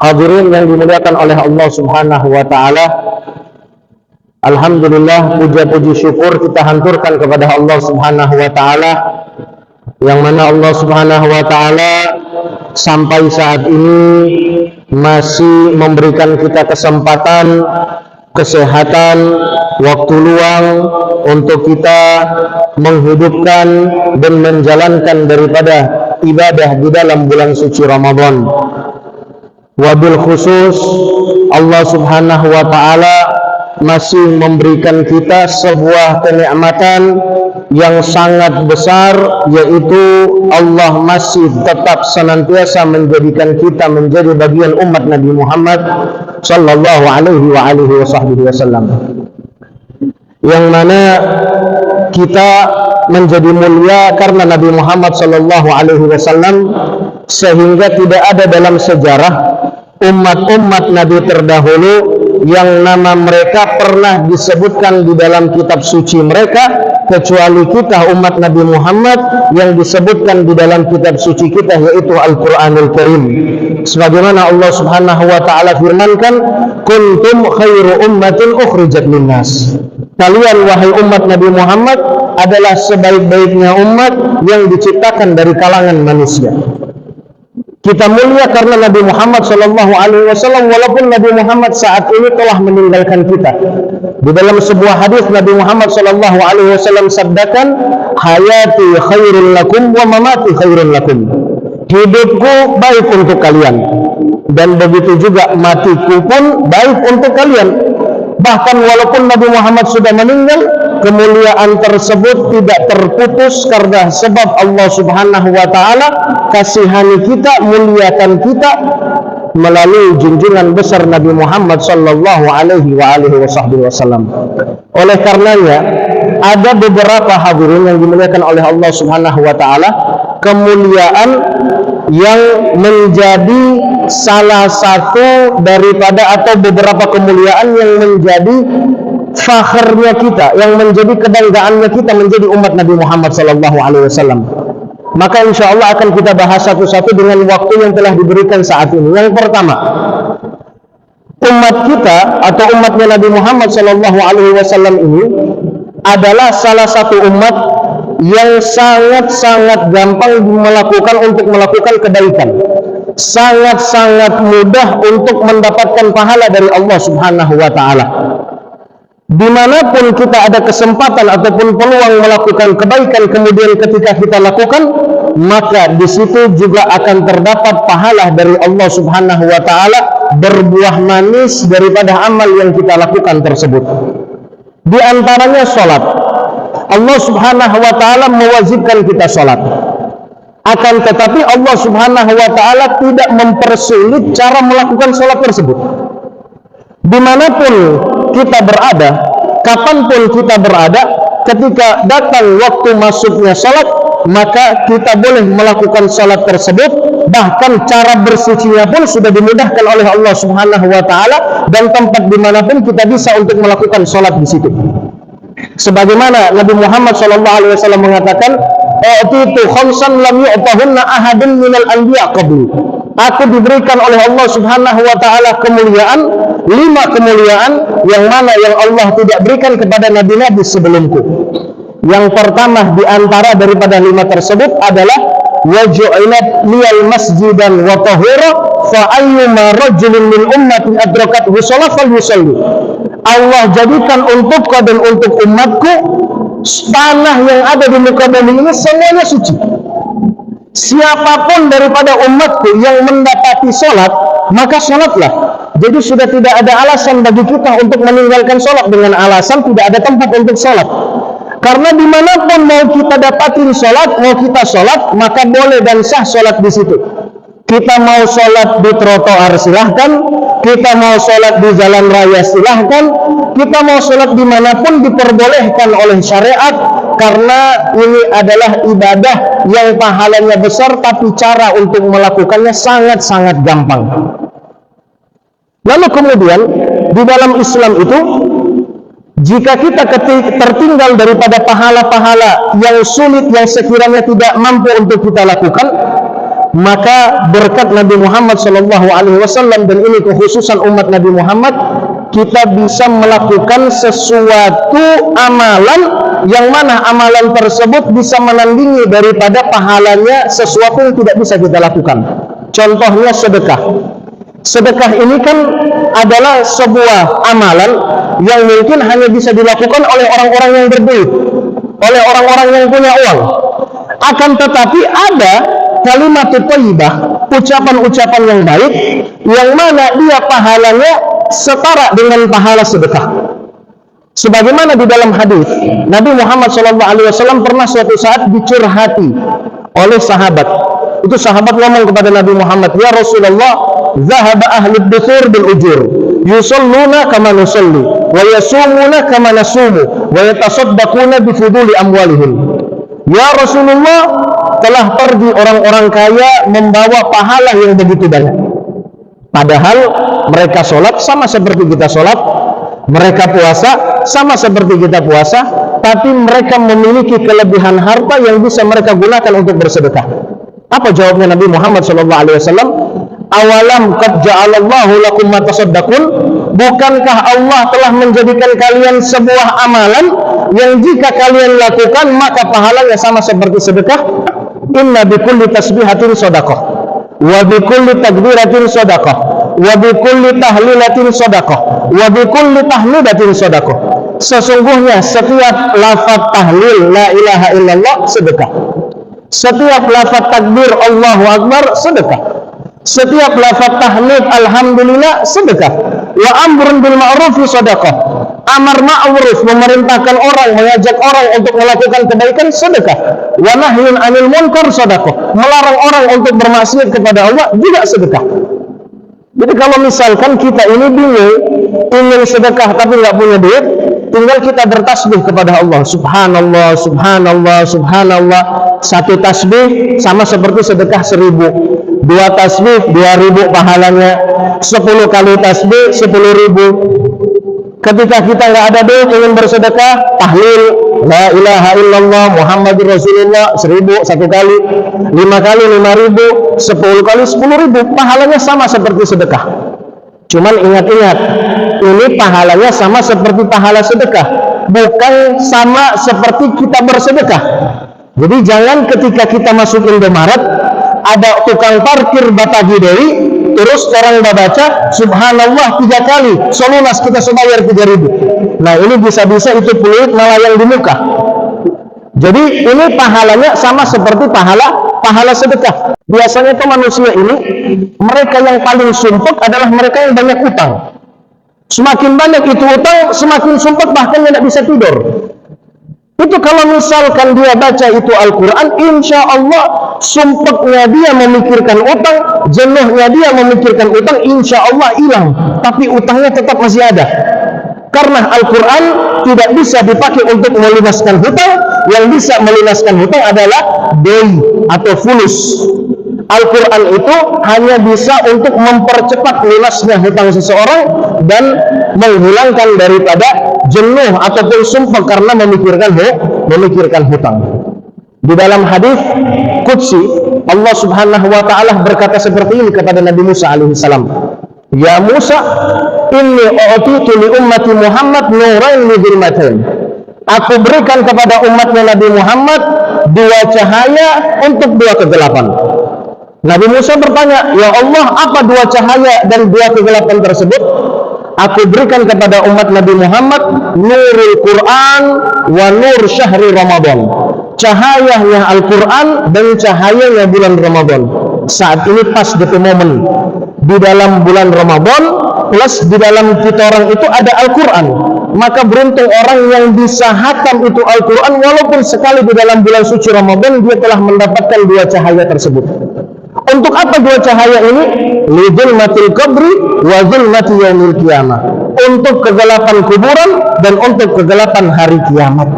Hadirin yang dimuliakan oleh Allah Subhanahu wa taala, alhamdulillah, puja-puji syukur kita hanturkan kepada Allah Subhanahu wa taala, yang mana Allah Subhanahu wa taala sampai saat ini masih memberikan kita kesempatan, kesehatan, waktu luang untuk kita menghidupkan dan menjalankan daripada ibadah di dalam bulan suci Ramadan. Wabil khusus Allah Subhanahu wa taala masih memberikan kita sebuah kenikmatan yang sangat besar, yaitu Allah masih tetap senantiasa menjadikan kita menjadi bagian umat Nabi Muhammad sallallahu alaihi wasallam, yang mana kita menjadi mulia karena Nabi Muhammad sallallahu alaihi wasallam, sehingga tidak ada dalam sejarah umat-umat Nabi terdahulu yang nama mereka pernah disebutkan di dalam kitab suci mereka, kecuali kita umat Nabi Muhammad yang disebutkan di dalam kitab suci kita, yaitu Al-Quranul Karim. Sebagaimana Allah Subhanahu wa ta'ala firmankan, kuntum khairu ummatin ukhrijat linnas, kalian wahai umat Nabi Muhammad adalah sebaik-baiknya umat yang diciptakan dari kalangan manusia. Kita mulia karena Nabi Muhammad sallallahu alaihi wasallam, walaupun Nabi Muhammad saat ini telah meninggalkan kita. Di dalam sebuah hadis Nabi Muhammad sallallahu alaihi wasallam sabdakan, hayati khairul lakum wa mamati khairul lakum. Hidupku baik untuk kalian, dan begitu juga matiku pun baik untuk kalian. Bahkan walaupun Nabi Muhammad sudah meninggal, kemuliaan tersebut tidak terputus karena sebab Allah Subhanahu wa taala kasihani kita, muliakan kita melalui junjungan besar Nabi Muhammad sallallahu alaihi wasallam. Oleh karenanya, ada beberapa hadirin yang dimuliakan oleh Allah Subhanahu wa taala, kemuliaan yang menjadi salah satu daripada atau beberapa kemuliaan yang menjadi fakhrnya kita, yang menjadi kebanggaannya kita menjadi umat Nabi Muhammad sallallahu alaihi wasallam. Maka insya Allah akan kita bahas satu-satu dengan waktu yang telah diberikan saat ini. Yang pertama, umat kita atau umatnya Nabi Muhammad sallallahu alaihi wasallam ini adalah salah satu umat yang sangat-sangat gampang untuk melakukan kebaikan, sangat-sangat mudah untuk mendapatkan pahala dari Allah Subhanahu wa ta'ala. Dimanapun kita ada kesempatan ataupun peluang melakukan kebaikan, kemudian ketika kita lakukan, maka di situ juga akan terdapat pahala dari Allah Subhanahu wa ta'ala, berbuah manis daripada amal yang kita lakukan tersebut. Di antaranya sholat. Allah Subhanahu wa ta'ala mewajibkan kita sholat. Akan tetapi Allah Subhanahu wa ta'ala tidak mempersulit cara melakukan sholat tersebut. Dimanapun kita berada, kapanpun kita berada, ketika datang waktu masuknya sholat, maka kita boleh melakukan sholat tersebut. Bahkan cara bersucinya pun sudah dimudahkan oleh Allah Subhanahu wa ta'ala, dan tempat dimanapun kita bisa untuk melakukan sholat di situ. Sebagaimana Nabi Muhammad SAW mengatakan, "Utitu khamsan lam yu'tahunna ahadun minal anbiya qabli." Aku diberikan oleh Allah Subhanahu wa taala kemuliaan, 5 kemuliaan yang mana yang Allah tidak berikan kepada nabi-nabi sebelumku. Yang pertama di antara daripada 5 tersebut adalah waju'ilat liyal masjidan wa tahura fa ayyuma rajulin min ummati adrakathu shalah falyusalli. Allah jadikan untukku dan untuk umatku tanah yang ada di muka bumi ini semuanya suci. Siapapun daripada umatku yang mendapati sholat, maka sholatlah. Jadi sudah tidak ada alasan bagi kita untuk meninggalkan sholat dengan alasan tidak ada tempat untuk sholat. Karena dimanapun mau kita dapatin sholat, mau kita sholat, maka boleh dan sah sholat di situ. Kita mau sholat di trotoar silahkan, kita mau sholat di jalan raya silahkan, kita mau sholat dimanapun diperbolehkan oleh syariat, karena ini adalah ibadah yang pahalanya besar, tapi cara untuk melakukannya sangat-sangat gampang. Lalu kemudian di dalam Islam itu, jika kita tertinggal daripada pahala-pahala yang sulit yang sekiranya tidak mampu untuk kita lakukan, maka berkat Nabi Muhammad SAW, dan ini kekhususan umat Nabi Muhammad, kita bisa melakukan sesuatu amalan yang mana amalan tersebut bisa menandingi daripada pahalanya sesuatu yang tidak bisa kita lakukan. Contohnya sedekah. Sedekah ini kan adalah sebuah amalan yang mungkin hanya bisa dilakukan oleh orang-orang yang berduit, oleh orang-orang yang punya uang. Akan tetapi ada kalimat thayyibah, ucapan-ucapan yang baik, yang mana dia pahalanya setara dengan pahala sedekah. Sebagaimana di dalam hadis, Nabi Muhammad SAW pernah suatu saat dicurhati oleh sahabat. Itu sahabat ngomong kepada Nabi Muhammad, "Ya Rasulullah, zahaba ahlud dusur bil ujur, yusalluna kama nusalli, wa yasumuna kama nasumu, wa yatasaddaquna bi fuduli amwalihim." Ya Rasulullah, telah pergi orang-orang kaya membawa pahala yang begitu banyak. Padahal mereka sholat sama seperti kita sholat, mereka puasa sama seperti kita puasa, tapi mereka memiliki kelebihan harta yang bisa mereka gunakan untuk bersedekah. Apa jawabnya Nabi Muhammad SAW? Awalam qad ja'alallahu lakum ma tasaddaqun? Bukankah Allah telah menjadikan kalian sebuah amalan yang jika kalian lakukan maka pahalanya sama seperti sedekah? Inna bikulli tasbihatin shadaqah, wa bikulli takbiratin shadaqah, wa bikulli tahlilatin shadaqah, wa bikulli tahmidatin shadaqah. Sesungguhnya setiap lafaz tahlil la ilaha illallah sedekah. Setiap lafaz takbir Allahu Akbar sedekah. Setiap lafaz tahmid alhamdulillah sedekah. Wa amrun bil ma'ruf sedekah. Amar ma'ruf, memerintahkan orang, mengajak orang untuk melakukan kebaikan sedekah. Wa nahyun 'anil munkar sedekah. Melarang orang untuk bermaksiat kepada Allah juga sedekah. Jadi kalau misalkan kita ini bingung ingin sedekah tapi nggak punya duit, tinggal kita bertasbih kepada Allah. Subhanallah, subhanallah, subhanallah. Satu tasbih sama seperti sedekah 1000. Dua tasbih 2000 pahalanya. 10 kali tasbih 10.000. Ketika kita nggak ada duit ingin bersedekah, tahlil la ilaha illallah Muhammadur Rasulullah 1000 satu kali, 5 kali 5.000, 10 kali 10.000, pahalanya sama seperti sedekah. Cuman ingat-ingat, ini pahalanya sama seperti pahala sedekah, bukan sama seperti kita bersedekah. Jadi jangan ketika kita masuk Indomaret ada tukang parkir Batagi Dewi, terus orang baca subhanallah 3 kali, solunas kita sebayar 3.000. Nah ini bisa-bisa itu peluit melayang di muka. Jadi ini pahalanya sama seperti pahala sedekah. Biasanya tuh manusia ini, mereka yang paling sumpek adalah mereka yang banyak utang. Semakin banyak itu utang, semakin sumpek, bahkan tidak bisa tidur. Itu kalau misalkan dia baca itu Al-Quran, insya Allah sumpeknya dia memikirkan utang, jenuhnya dia memikirkan utang, insya Allah hilang. Tapi utangnya tetap masih ada. Karena Al-Quran tidak bisa dipakai untuk melunaskan hutang. Yang bisa melunaskan hutang adalah dai atau fulus. Al-Quran itu hanya bisa untuk mempercepat lunasnya hutang seseorang dan menghilangkan daripada jenuh ataupun sumpah karena memikirkan hutang. Di dalam hadis qudsi, Allah Subhanahu wa taala berkata seperti ini kepada Nabi Musa alaihi salam. Ya Musa, inni u'titu li ummati Muhammad nurain li dhulmatain. Aku berikan kepada umatnya Nabi Muhammad 2 cahaya untuk 2 kegelapan. Nabi Musa bertanya, ya Allah, apa 2 cahaya dan 2 kegelapan tersebut? Aku berikan kepada umat Nabi Muhammad nurul Quran wa nur syahri Ramadan. Cahayanya Al-Quran dan cahayanya bulan Ramadan. Saat ini pas di momen di dalam bulan Ramadan plus di dalam kita orang itu ada Al-Quran. Maka beruntung orang yang bisa hatam itu Al-Quran, walaupun sekali di dalam bulan suci Ramadan dia telah mendapatkan 2 cahaya tersebut. Untuk apa 2 cahaya ini? Lidzulmatil qabri wa zulmati yaumil qiyamah. Untuk kegelapan kuburan dan untuk kegelapan hari kiamat.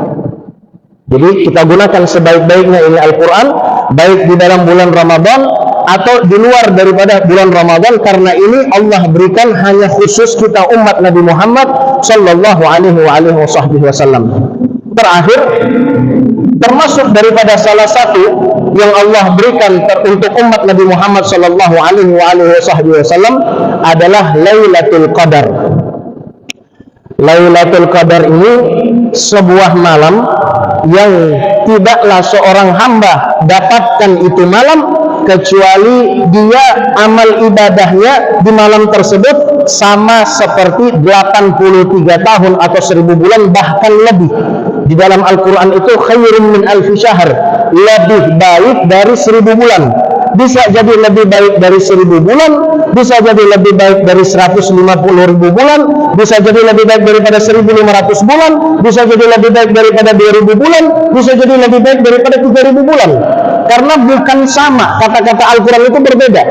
Jadi kita gunakan sebaik-baiknya ini Al-Quran, baik di dalam bulan Ramadan atau di luar daripada bulan Ramadan, karena ini Allah berikan hanya khusus kita umat Nabi Muhammad sallallahu alaihi wasallam. Terakhir, termasuk daripada salah satu yang Allah berikan untuk umat Nabi Muhammad sallallahu alaihi wasallam adalah Lailatul Qadar. Lailatul Qadar ini sebuah malam yang tidaklah seorang hamba dapatkan itu malam kecuali dia amal ibadahnya di malam tersebut sama seperti 83 tahun atau 1000 bulan bahkan lebih. Di dalam Al-Quran itu khairun min alfi syahr, lebih baik dari 1000 bulan. Bisa jadi lebih baik dari 1000 bulan, bisa jadi lebih baik dari 150.000 bulan, bisa jadi lebih baik daripada 1500 bulan, bisa jadi lebih baik daripada 2000 bulan, bisa jadi lebih baik daripada 3000 bulan. Karena bukan sama, kata-kata Al-Quran itu berbeda.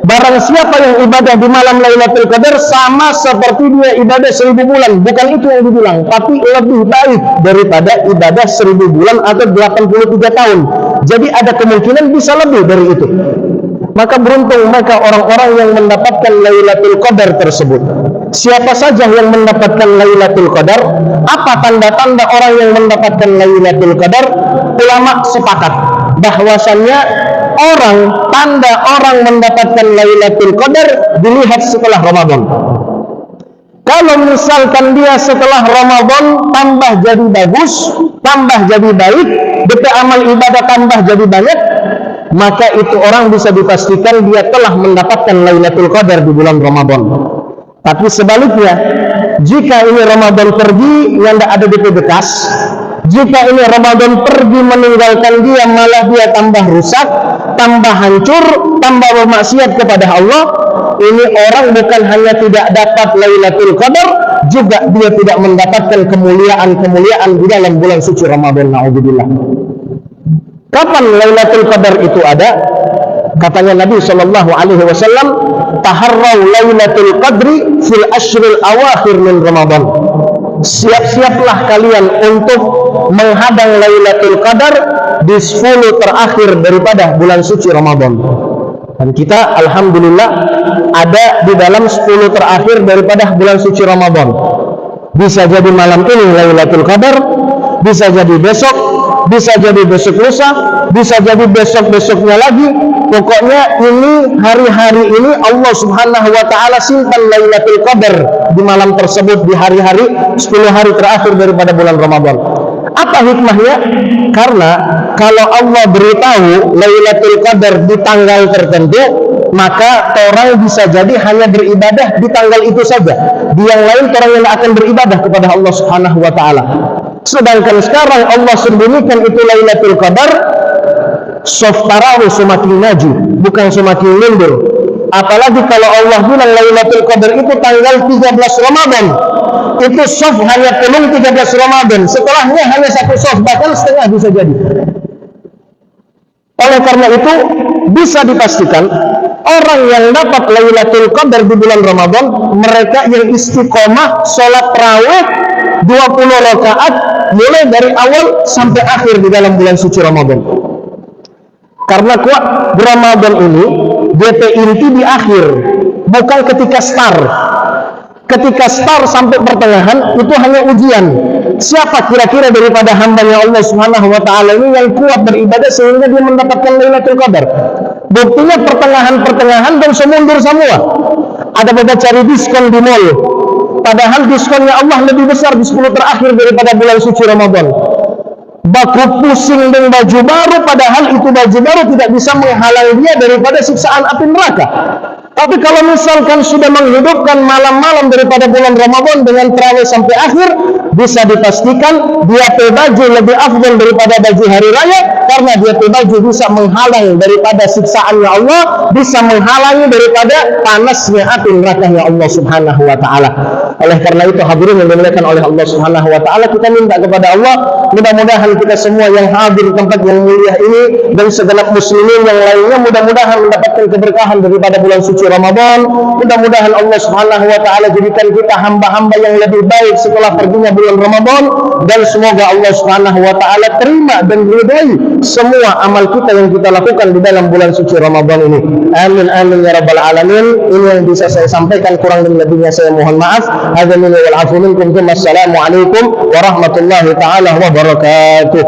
Barang siapa yang ibadah di malam Lailatul Qadar sama seperti dia ibadah 1000 bulan. Bukan itu yang dibilang, tapi lebih baik daripada ibadah 1000 bulan atau 83 tahun. Jadi ada kemungkinan bisa lebih dari itu. Maka beruntung mereka orang-orang yang mendapatkan Lailatul Qadar tersebut. Siapa saja yang mendapatkan Lailatul Qadar? Apa tanda-tanda orang yang mendapatkan Lailatul Qadar? Ulama sepakat bahwasannya tanda orang mendapatkan Lailatul Qadar dilihat setelah Ramadan. Kalau misalkan dia setelah Ramadan tambah jadi bagus, tambah jadi baik, DP amal ibadah tambah jadi banyak, maka itu orang bisa dipastikan dia telah mendapatkan Lailatul Qadar di bulan Ramadan. Tapi sebaliknya, jika ini Ramadan pergi yang tidak ada DP bekas, jika ini Ramadan pergi meninggalkan dia, malah dia tambah rusak, tambah hancur, tambah bermaksiat kepada Allah, ini orang bukan hanya tidak dapat Lailatul Qadar, juga dia tidak mendapatkan kemuliaan-kemuliaan di dalam bulan suci Ramadan. Na'udzubillah. Kapan Lailatul Qadar itu ada? Katanya Nabi sallallahu alaihi wasallam, taharrau Lailatul Qadri fil ashril awakhir min Ramadan. Siap-siaplah kalian untuk menghadang Lailatul Qadar di 10 terakhir daripada bulan suci Ramadan. Dan kita alhamdulillah ada di dalam 10 terakhir daripada bulan suci Ramadan. Bisa jadi malam ini Lailatul Qadar, bisa jadi besok, bisa jadi besok lusa, bisa jadi besok-besoknya lagi. Pokoknya ini hari-hari ini Allah Subhanahu wa taala simpan Lailatul Qadar di malam tersebut, di hari-hari 10 hari terakhir daripada bulan Ramadan. Apa hikmahnya? Karena kalau Allah beritahu Lailatul Qadar di tanggal tertentu, maka orang bisa jadi hanya beribadah di tanggal itu saja. Di yang lain orang yang akan beribadah kepada Allah Subhanahu wa taala. Sedangkan sekarang Allah sembunyikan itu Lailatul Qadar, soft tarawih semakin maju, bukan semakin mundur. Apalagi kalau Allah bilang Lailatul Qadar itu tanggal 13 Ramadan, itu soft hanya pelung 13 Ramadan, setelahnya hanya satu soft, bahkan setengah bisa jadi. Oleh karena itu bisa dipastikan orang yang dapat Lailatul Qadar di bulan Ramadan, mereka yang istiqomah sholat tarawih 20 rakaat mulai dari awal sampai akhir di dalam bulan suci Ramadan. Karena kuat Ramadan ini DP inti di akhir, bukan ketika start. Ketika start sampai pertengahan itu hanya ujian. Siapa kira-kira daripada hambanya Allah Subhanahu wa taala ini yang kuat beribadah sehingga dia mendapatkan Lailatul Qadar? Buktinya pertengahan dan semundur semua. Ada pada cari diskon di mall, padahal diskonnya Allah lebih besar di 10 terakhir daripada bulan suci Ramadan. Baku pusing dengan baju baru, padahal itu baju baru tidak bisa menghalang dia daripada siksaan api neraka. Tapi kalau misalkan sudah menghidupkan malam-malam daripada bulan Ramadan dengan tarawih sampai akhir, bisa dipastikan dia baju lebih afdal daripada baju hari raya, karena dia baju bisa menghalang daripada siksaannya Allah, bisa menghalangi daripada panasnya api nerakanya Allah Subhanahu wa taala. Oleh karena itu hadirin yang dimuliakan oleh Allah Subhanahu wa taala, kita minta kepada Allah mudah-mudahan kita semua yang hadir di tempat yang mulia ini dan segenap muslimin yang lainnya mudah-mudahan mendapatkan keberkahan daripada bulan suci Ramadan. Mudah-mudahan Allah Subhanahu wa taala jadikan kita hamba-hamba yang lebih baik setelah perginya bulan Ramadan, dan semoga Allah Subhanahu wa taala terima dan ridai semua amal kita yang kita lakukan di dalam bulan suci Ramadan ini. Amin amin ya rabbal alamin. Ini yang bisa saya sampaikan, kurang dan lebihnya saya mohon maaf. Hadza minni wal afu minkum. Assalamualaikum warahmatullahi taala wabarakatuh.